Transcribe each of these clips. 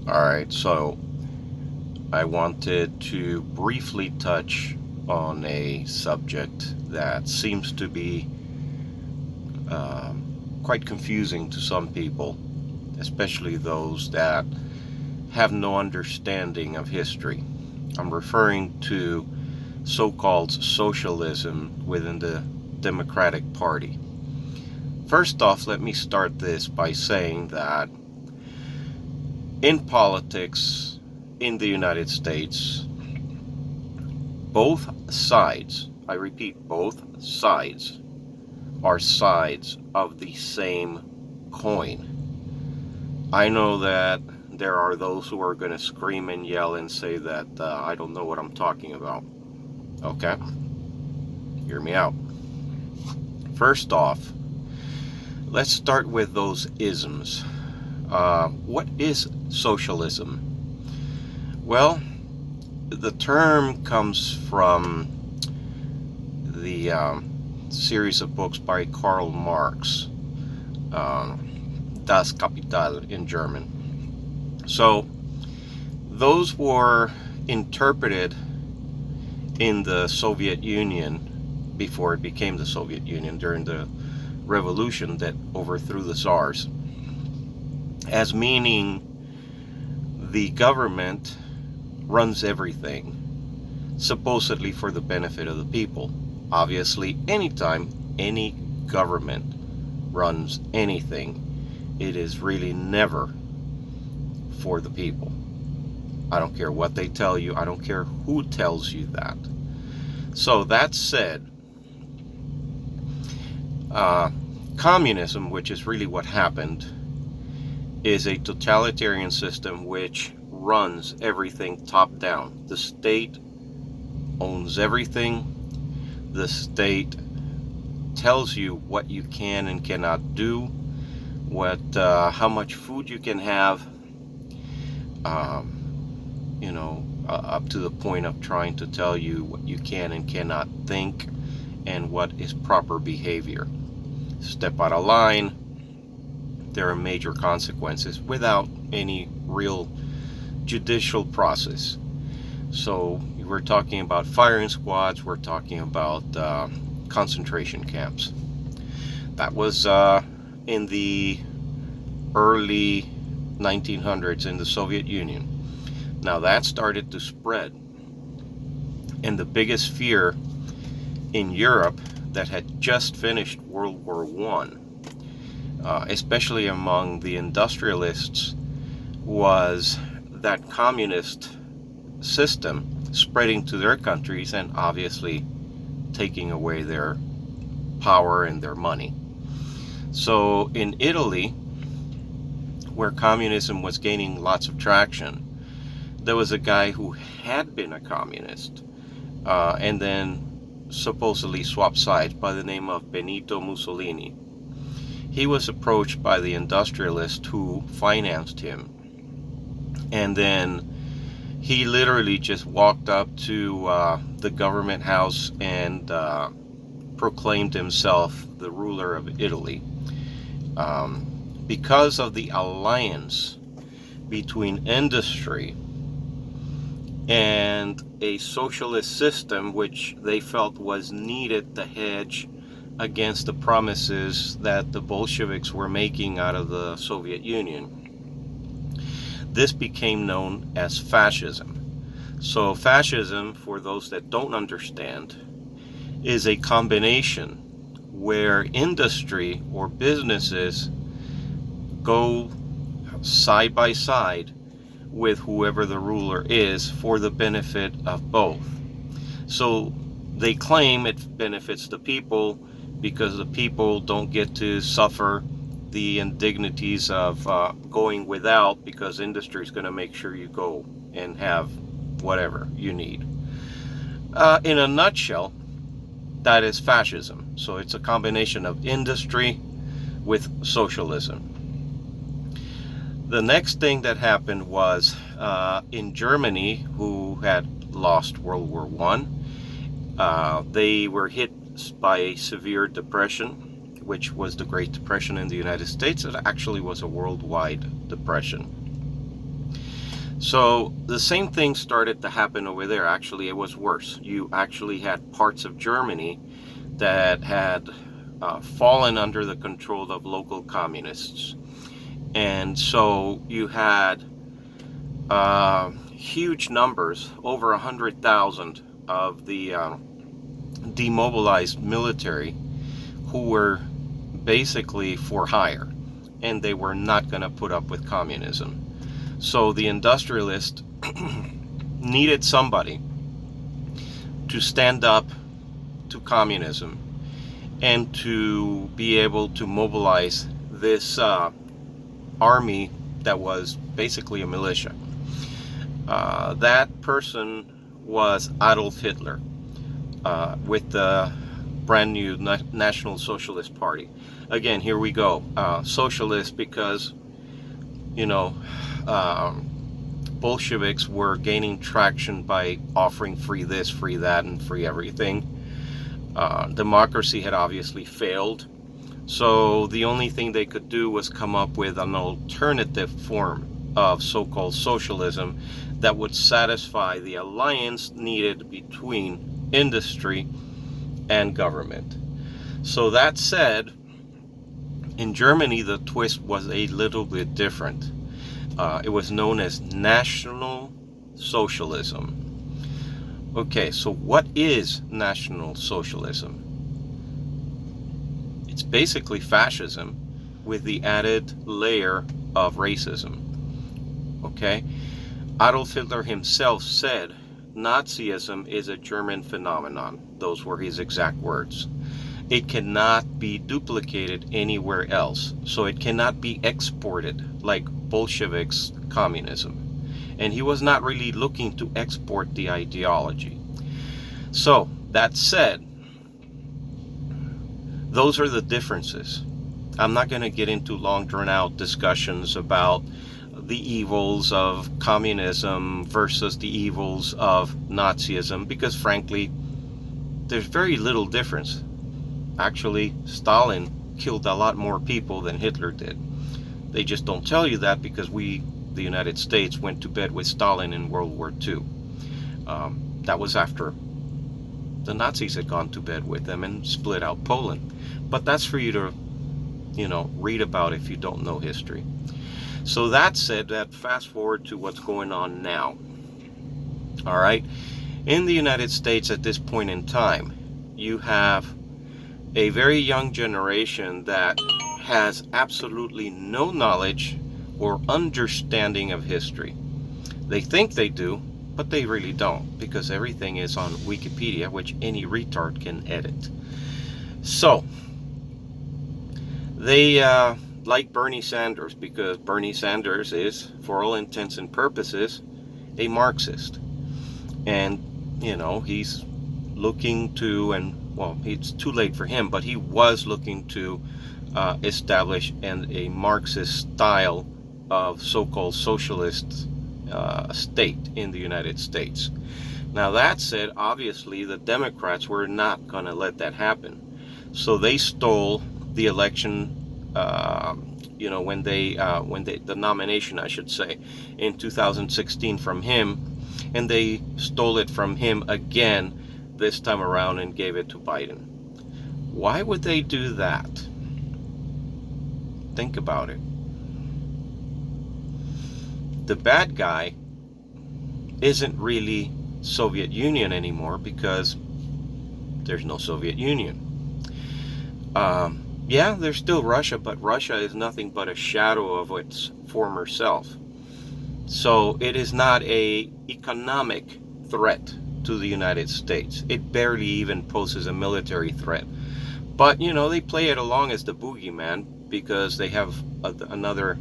Alright, so I wanted to briefly touch on a subject that seems to be quite confusing to some people, especially those that have no understanding of history. I'm referring to so-called socialism within the Democratic Party. First off, let me start this by saying that in politics in the United States, both sides, I repeat, both sides, are sides of the same coin. I know that there are those who are going to scream and yell and say that I don't know what I'm talking about. Okay? Hear me out. First off, let's start with those isms. What is socialism? Well, the term comes from the series of books by Karl Marx, Das Kapital in German. So those were interpreted in the Soviet Union before it became the Soviet Union during the revolution that overthrew the Tsars, as meaning the government runs everything, supposedly for the benefit of the people. Obviously, anytime any government runs anything, it is really never for the people. I don't care what they tell you. I don't care who tells you that. So that said, communism, which is really what happened, is a totalitarian system which runs everything top down. The state owns everything. The state tells you what you can and cannot do, how much food you can have, up to the point of trying to tell you what you can and cannot think and what is proper behavior. Step out of line, there are major consequences without any real judicial process. So we're talking about firing squads, we're talking about concentration camps. That was in the early 1900s in the Soviet Union. Now that started to spread, and the biggest fear in Europe that had just finished World War I, especially among the industrialists, was that communist system spreading to their countries and obviously taking away their power and their money. So in Italy, where communism was gaining lots of traction, there was a guy who had been a communist and then supposedly swapped sides by the name of Benito Mussolini. He was approached by the industrialist who financed him, and then he literally just walked up to the government house and proclaimed himself the ruler of Italy. Because of the alliance between industry and a socialist system, which they felt was needed to hedge against the promises that the Bolsheviks were making out of the Soviet Union. This became known as fascism. So fascism, for those that don't understand, is a combination where industry or businesses go side by side with whoever the ruler is for the benefit of both. So they claim it benefits the people because the people don't get to suffer the indignities of going without, because industry is going to make sure you go and have whatever you need. In a nutshell, that is fascism. So it's a combination of industry with socialism. The next thing that happened was in Germany, who had lost World War I, they were hit by a severe depression, which was the Great Depression in the United States. It actually was a worldwide depression. So the same thing started to happen over there. Actually, it was worse. You actually had parts of Germany that had fallen under the control of local communists. And so you had huge numbers, over 100,000 of the demobilized military who were basically for hire, and they were not going to put up with communism. So the industrialists needed somebody to stand up to communism and to be able to mobilize this army that was basically a militia. That person was Adolf Hitler with the brand new National Socialist Party. Again, here we go. Socialist because, you know, Bolsheviks were gaining traction by offering free this, free that, and free everything. Democracy had obviously failed. So the only thing they could do was come up with an alternative form of so-called socialism that would satisfy the alliance needed between industry and government. So that said, in Germany, the twist was a little bit different. It was known as National Socialism. Okay, so what is National Socialism? It's basically fascism with the added layer of racism. Okay? Adolf Hitler himself said Nazism is a German phenomenon. Those were his exact words. It cannot be duplicated anywhere else. So it cannot be exported like Bolsheviks' communism. And he was not really looking to export the ideology. So, that said, those are the differences. I'm not going to get into long drawn out discussions about the evils of communism versus the evils of Nazism, because frankly, there's very little difference. Actually, Stalin killed a lot more people than Hitler did. They just don't tell you that because we, the United States, went to bed with Stalin in World War II. That was after the Nazis had gone to bed with them and split out Poland. But that's for you to, read about if you don't know history. So that said, that fast forward to what's going on now. All right. In the United States at this point in time, you have a very young generation that has absolutely no knowledge or understanding of history. They think they do, but they really don't, because everything is on Wikipedia, which any retard can edit. So, they like Bernie Sanders, because Bernie Sanders is, for all intents and purposes, a Marxist. And, he's looking to, it's too late for him, but he was looking to establish a Marxist style of so-called socialist state in the United States. Now that said, obviously the Democrats were not going to let that happen. So they stole the election, when the nomination, I should say, in 2016 from him, and they stole it from him again this time around and gave it to Biden. Why would they do that? Think about it. The bad guy isn't really Soviet Union anymore, because there's no Soviet Union. Yeah, there's still Russia, but Russia is nothing but a shadow of its former self. So it is not an economic threat to the United States. It barely even poses a military threat. But, they play it along as the boogeyman because they have another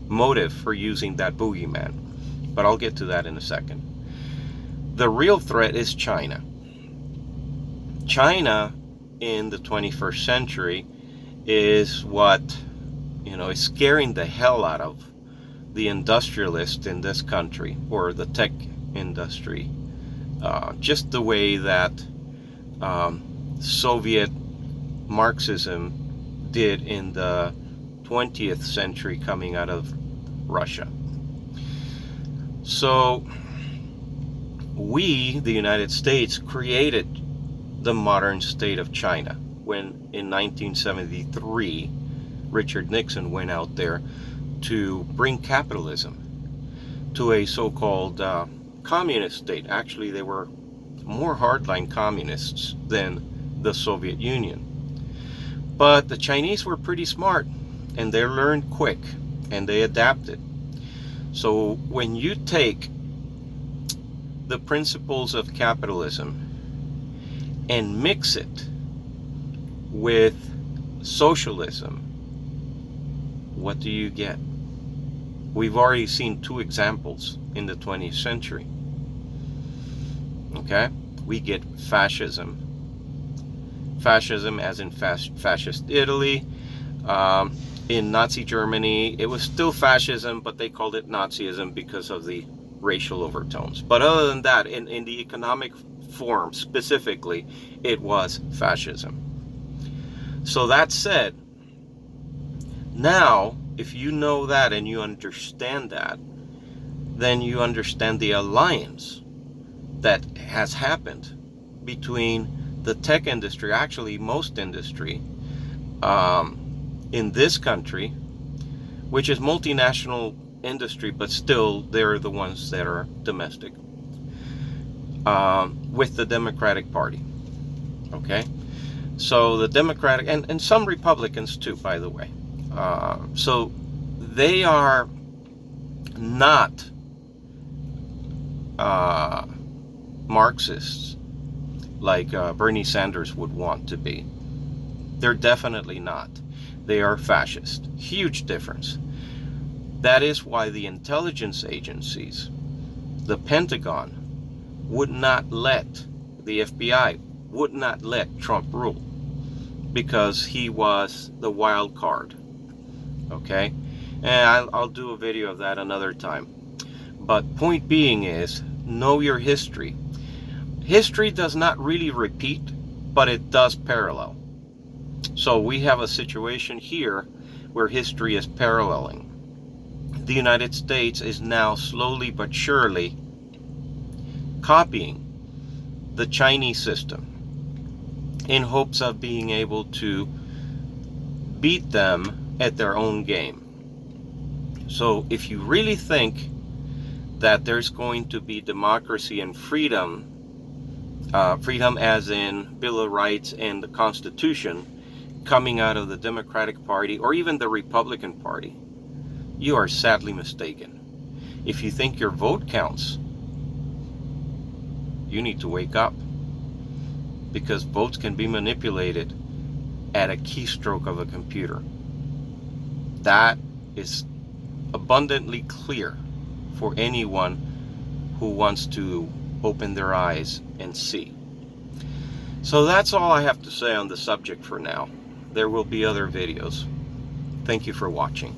motive for using that boogeyman. But I'll get to that in a second. The real threat is China. China in the 21st century is what, is scaring the hell out of the industrialists in this country, or the tech industry. Just the way that Soviet Marxism did in the 20th century coming out of Russia. So we, the United States, created the modern state of China when in 1973 Richard Nixon went out there to bring capitalism to a so-called communist state. Actually, they were more hardline communists than the Soviet Union. But the Chinese were pretty smart, and they learned quick, and they adapted. So when you take the principles of capitalism and mix it with socialism, what do you get? We've already seen two examples in the 20th century. Okay? We get fascism. Fascism as in fascist Italy. In Nazi Germany, it was still fascism, but they called it Nazism because of the racial overtones. But other than that, in the economic form specifically, it was fascism. So that said, now, if you know that and you understand that, then you understand the alliance that has happened between the tech industry, actually most industry, in this country, which is multinational industry, but still they're the ones that are domestic, with the Democratic Party. Okay? So the Democratic, and some Republicans too, by the way. So they are not Marxists like Bernie Sanders would want to be. They're definitely not. They are fascist. Huge difference. That is why the intelligence agencies, the Pentagon, would not let, the FBI would not let Trump rule, because he was the wild card. Okay? And I'll do a video of that another time. But point being is, know your history. History does not really repeat, but it does parallel. So we have a situation here where history is paralleling. The United States is now slowly but surely copying the Chinese system in hopes of being able to beat them at their own game. So if you really think that there's going to be democracy and freedom, freedom as in Bill of Rights and the Constitution, coming out of the Democratic Party or even the Republican Party, you are sadly mistaken. If you think your vote counts, you need to wake up, because votes can be manipulated at a keystroke of a computer. That is abundantly clear for anyone who wants to open their eyes and see. So that's all I have to say on the subject for now. There will be other videos. Thank you for watching.